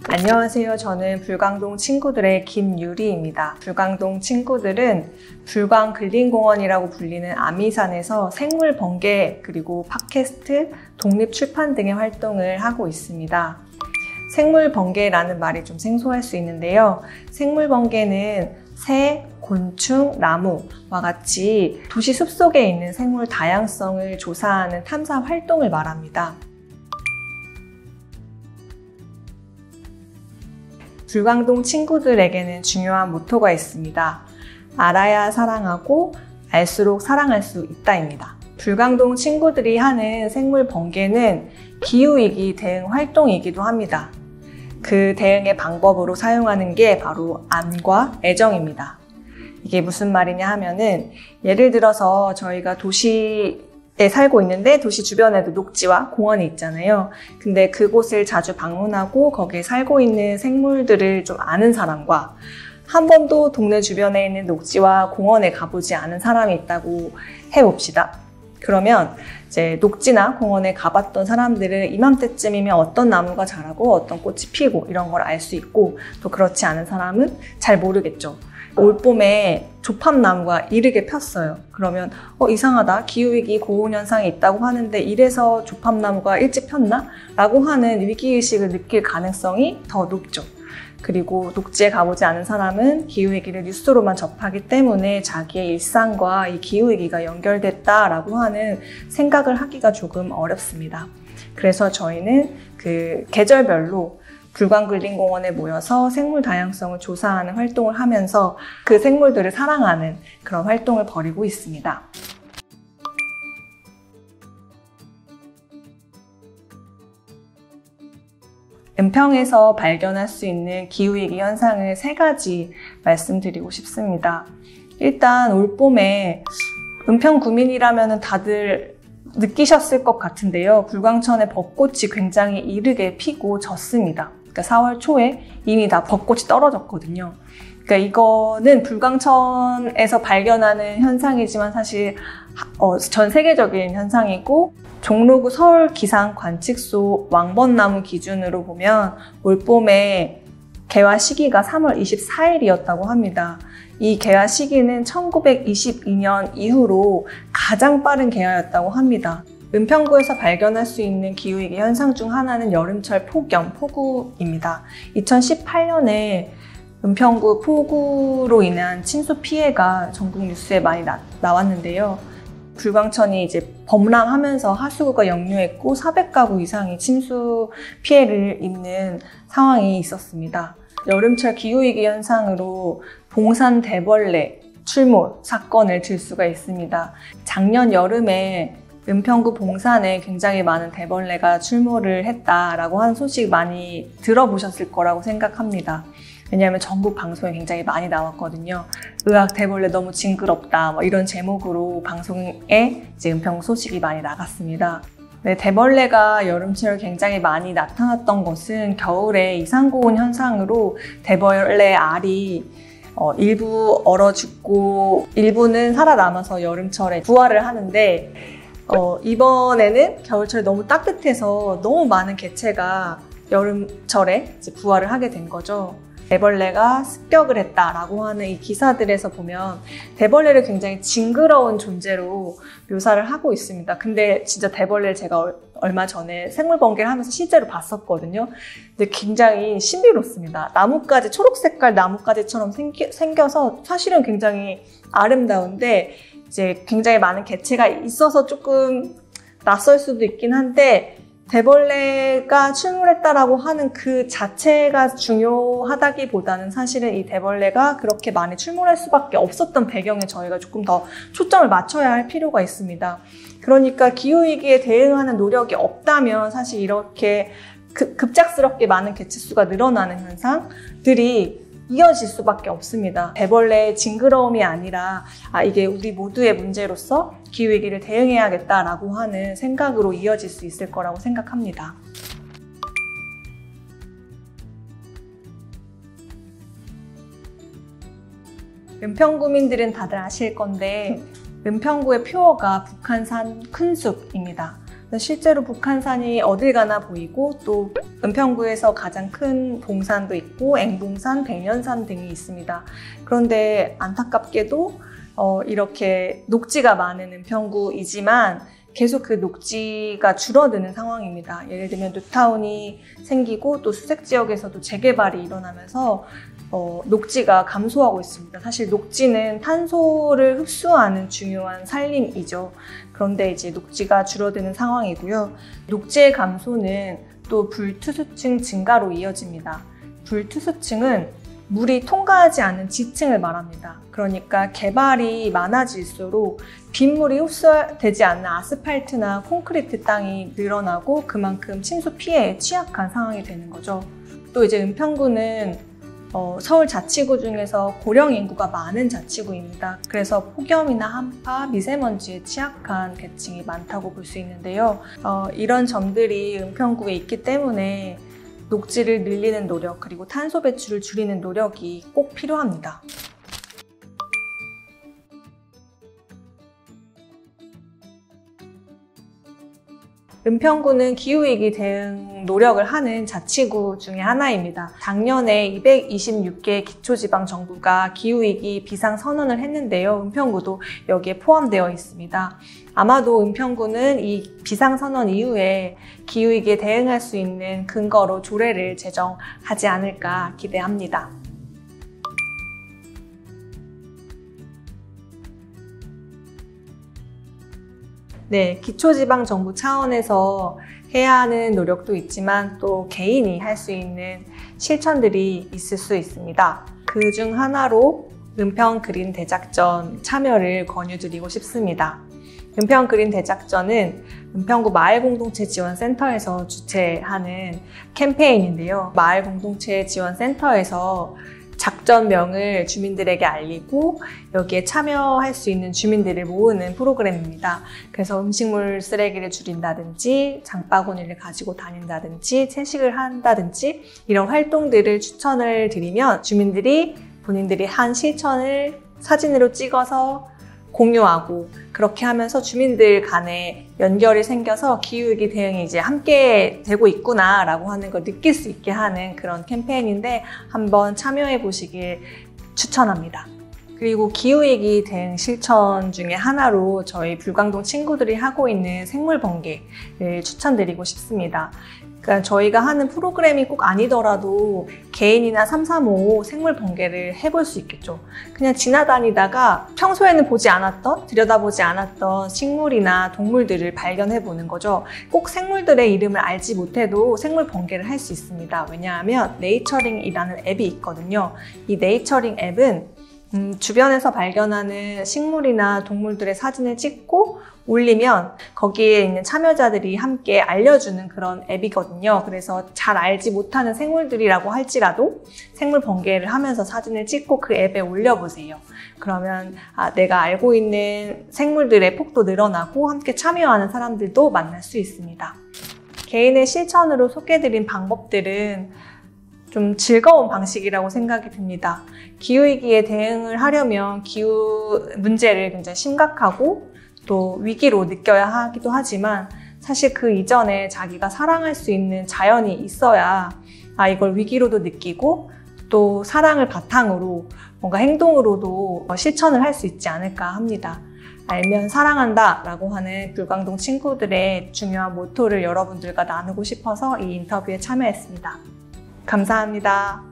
안녕하세요. 저는 불광동 친구들의 김유리입니다. 불광동 친구들은 불광근린공원이라고 불리는 아미산에서 생물 번개 그리고 팟캐스트, 독립출판 등의 활동을 하고 있습니다. 생물 번개라는 말이 좀 생소할 수 있는데요. 생물 번개는 새, 곤충, 나무와 같이 도시 숲속에 있는 생물 다양성을 조사하는 탐사 활동을 말합니다. 불광동 친구들에게는 중요한 모토가 있습니다. 알아야 사랑하고 알수록 사랑할 수 있다입니다. 불광동 친구들이 하는 생물 번개는 기후위기 대응 활동이기도 합니다. 그 대응의 방법으로 사용하는 게 바로 안과 애정입니다. 이게 무슨 말이냐 하면은 예를 들어서 저희가 도시에 살고 있는데 도시 주변에도 녹지와 공원이 있잖아요. 근데 그곳을 자주 방문하고 거기에 살고 있는 생물들을 좀 아는 사람과 한 번도 동네 주변에 있는 녹지와 공원에 가보지 않은 사람이 있다고 해봅시다. 그러면 이제 녹지나 공원에 가봤던 사람들은 이맘때쯤이면 어떤 나무가 자라고 어떤 꽃이 피고 이런 걸 알 수 있고, 또 그렇지 않은 사람은 잘 모르겠죠. 올봄에 조팝나무가 이르게 폈어요. 그러면 이상하다, 기후위기 고온현상이 있다고 하는데 이래서 조팝나무가 일찍 폈나? 라고 하는 위기의식을 느낄 가능성이 더 높죠. 그리고 녹지에 가보지 않은 사람은 기후위기를 뉴스로만 접하기 때문에 자기의 일상과 이 기후위기가 연결됐다라고 하는 생각을 하기가 조금 어렵습니다. 그래서 저희는 그 계절별로 불광근린공원에 모여서 생물 다양성을 조사하는 활동을 하면서 그 생물들을 사랑하는 그런 활동을 벌이고 있습니다. 은평에서 발견할 수 있는 기후위기 현상을 3가지 말씀드리고 싶습니다. 일단 올봄에 은평 구민이라면 다들 느끼셨을 것 같은데요. 불광천에 벚꽃이 굉장히 이르게 피고 졌습니다. 그러니까 4월 초에 이미 다 벚꽃이 떨어졌거든요. 그러니까 이거는 불광천에서 발견하는 현상이지만 사실 전 세계적인 현상이고, 종로구 서울기상관측소 왕벚나무 기준으로 보면 올봄에 개화 시기가 3월 24일이었다고 합니다. 이 개화 시기는 1922년 이후로 가장 빠른 개화였다고 합니다. 은평구에서 발견할 수 있는 기후위기 현상 중 하나는 여름철 폭염, 폭우입니다. 2018년에 은평구 폭우로 인한 침수 피해가 전국 뉴스에 많이 나왔는데요. 불광천이 이제 범람하면서 하수구가 역류했고 400가구 이상이 침수 피해를 입는 상황이 있었습니다. 여름철 기후위기 현상으로 봉산 대벌레 출몰 사건을 들 수가 있습니다. 작년 여름에 은평구 봉산에 굉장히 많은 대벌레가 출몰을 했다라고 하는 소식 많이 들어보셨을 거라고 생각합니다. 왜냐하면 전국 방송에 굉장히 많이 나왔거든요. 의학 대벌레 너무 징그럽다 이런 제목으로 방송에 이제 은평 소식이 많이 나갔습니다. 네, 대벌레가 여름철 굉장히 많이 나타났던 것은 겨울에 이상고온 현상으로 대벌레 알이 일부 얼어 죽고 일부는 살아남아서 여름철에 부화를 하는데, 이번에는 겨울철에 너무 따뜻해서 너무 많은 개체가 여름철에 이제 부화를 하게 된 거죠. 대벌레가 습격을 했다라고 하는 이 기사들에서 보면 대벌레를 굉장히 징그러운 존재로 묘사를 하고 있습니다. 근데 진짜 대벌레를 제가 얼마 전에 생물번개를 하면서 실제로 봤었거든요. 근데 굉장히 신비롭습니다. 나뭇가지, 초록색깔 나뭇가지처럼 생겨서 사실은 굉장히 아름다운데 이제 굉장히 많은 개체가 있어서 조금 낯설 수도 있긴 한데, 대벌레가 출몰했다라고 하는 그 자체가 중요하다기보다는 사실은 이 대벌레가 그렇게 많이 출몰할 수밖에 없었던 배경에 저희가 조금 더 초점을 맞춰야 할 필요가 있습니다. 그러니까 기후위기에 대응하는 노력이 없다면 사실 이렇게 급작스럽게 많은 개체수가 늘어나는 현상들이 이어질 수밖에 없습니다. 대벌레의 징그러움이 아니라 이게 우리 모두의 문제로서 기후위기를 대응해야겠다라고 하는 생각으로 이어질 수 있을 거라고 생각합니다. 은평구민들은 다들 아실 건데 은평구의 표어가 북한산 큰숲입니다. 실제로 북한산이 어딜 가나 보이고 또 은평구에서 가장 큰 봉산도 있고 앵봉산, 백년산 등이 있습니다. 그런데 안타깝게도 이렇게 녹지가 많은 은평구이지만 계속 그 녹지가 줄어드는 상황입니다. 예를 들면 뉴타운이 생기고 또 수색 지역에서도 재개발이 일어나면서 녹지가 감소하고 있습니다. 사실 녹지는 탄소를 흡수하는 중요한 산림이죠. 그런데 이제 녹지가 줄어드는 상황이고요. 녹지의 감소는 또 불투수층 증가로 이어집니다. 불투수층은 물이 통과하지 않는 지층을 말합니다. 그러니까 개발이 많아질수록 빗물이 흡수되지 않는 아스팔트나 콘크리트 땅이 늘어나고 그만큼 침수 피해에 취약한 상황이 되는 거죠. 또 이제 은평구는 서울 자치구 중에서 고령 인구가 많은 자치구입니다. 그래서 폭염이나 한파, 미세먼지에 취약한 계층이 많다고 볼 수 있는데요. 이런 점들이 은평구에 있기 때문에 녹지를 늘리는 노력, 그리고 탄소 배출을 줄이는 노력이 꼭 필요합니다. 은평구는 기후위기 대응 노력을 하는 자치구 중에 하나입니다. 작년에 226개 기초지방정부가 기후위기 비상선언을 했는데요. 은평구도 여기에 포함되어 있습니다. 아마도 은평구는 이 비상선언 이후에 기후위기에 대응할 수 있는 근거로 조례를 제정하지 않을까 기대합니다. 네, 기초지방정부 차원에서 해야 하는 노력도 있지만 또 개인이 할 수 있는 실천들이 있을 수 있습니다. 그 중 하나로 은평그린 대작전 참여를 권유드리고 싶습니다. 은평그린 대작전은 은평구 마을공동체지원센터에서 주최하는 캠페인인데요. 마을공동체지원센터에서 작전명을 주민들에게 알리고 여기에 참여할 수 있는 주민들을 모으는 프로그램입니다. 그래서 음식물 쓰레기를 줄인다든지 장바구니를 가지고 다닌다든지 채식을 한다든지 이런 활동들을 추천을 드리면 주민들이 본인들이 한 실천을 사진으로 찍어서 공유하고 그렇게 하면서 주민들 간에 연결이 생겨서 기후위기 대응이 이제 함께 되고 있구나라고 하는 걸 느낄 수 있게 하는 그런 캠페인인데 한번 참여해 보시길 추천합니다. 그리고 기후위기 대응 실천 중에 하나로 저희 불광동 친구들이 하고 있는 생물 번개를 추천드리고 싶습니다. 그러니까 저희가 하는 프로그램이 꼭 아니더라도 개인이나 335 생물 번개를 해볼 수 있겠죠. 그냥 지나다니다가 평소에는 보지 않았던, 들여다보지 않았던 식물이나 동물들을 발견해 보는 거죠. 꼭 생물들의 이름을 알지 못해도 생물 번개를 할 수 있습니다. 왜냐하면 네이처링이라는 앱이 있거든요. 이 네이처링 앱은 주변에서 발견하는 식물이나 동물들의 사진을 찍고 올리면 거기에 있는 참여자들이 함께 알려주는 그런 앱이거든요. 그래서 잘 알지 못하는 생물들이라고 할지라도 생물 번개를 하면서 사진을 찍고 그 앱에 올려보세요. 그러면 내가 알고 있는 생물들의 폭도 늘어나고 함께 참여하는 사람들도 만날 수 있습니다. 개인의 실천으로 소개해드린 방법들은 좀 즐거운 방식이라고 생각이 듭니다. 기후위기에 대응을 하려면 기후 문제를 굉장히 심각하고 또 위기로 느껴야 하기도 하지만 사실 그 이전에 자기가 사랑할 수 있는 자연이 있어야 이걸 위기로도 느끼고 또 사랑을 바탕으로 뭔가 행동으로도 실천을 할 수 있지 않을까 합니다. 알면 사랑한다 라고 하는 불광동 친구들의 중요한 모토를 여러분들과 나누고 싶어서 이 인터뷰에 참여했습니다. 감사합니다.